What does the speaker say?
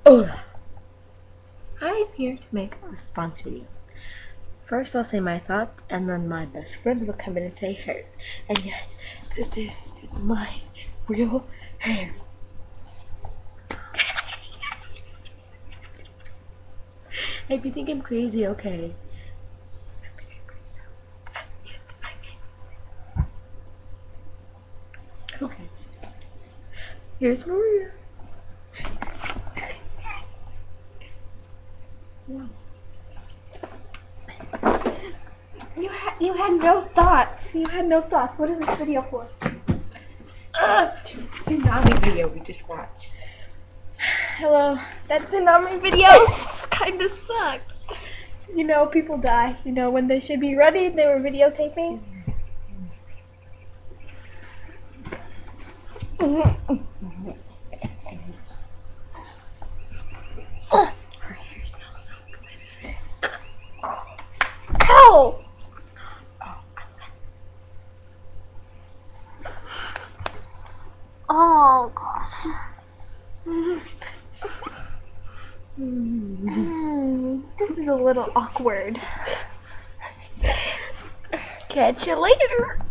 Ugh. I'm here to make a response video. First, I'll say my thoughts, and then my best friend will come in and say hers. And yes, this is my real hair. If you think I'm crazy, okay. Yes, I am. Okay. Here's Maria. You had no thoughts. You had no thoughts. What is this video for? Tsunami video we just watched. Hello. That tsunami video kind of sucked. You know, people die. You know, when they should be running, they were videotaping. Her hair smells so good. Ow! Oh gosh. This is a little awkward. Catch you later.